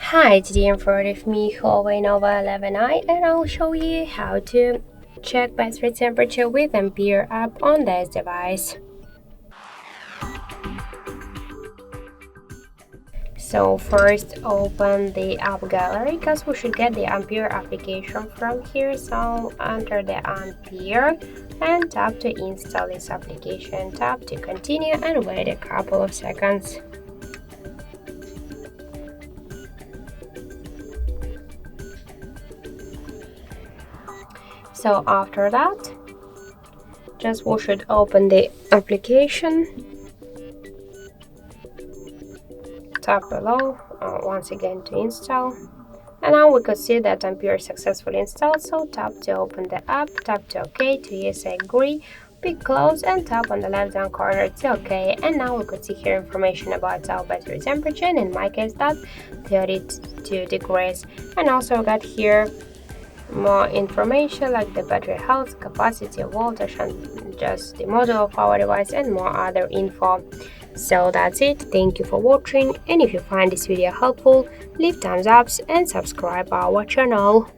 Hi, today I'm front of me HUAWEI Nova 11i and I'll show you how to check battery temperature with Ampere app on this device. So first open the app gallery because we should get the Ampere application from here. So enter the Ampere and tap to install this application, tap to continue and wait a couple of seconds. So after that, we should open the application, tap below once again to install, and now we could see that Ampere successfully installed. So tap to open the app, tap to OK, to yes I agree, pick close and tap on the left down corner to OK, and now we could see here information about our battery temperature, and in my case that 32 degrees, and also got here more information like the battery health, capacity, voltage, and just the model of our device and more other info. So that's it. Thank you for watching, and if you find this video helpful, leave thumbs ups and subscribe our channel.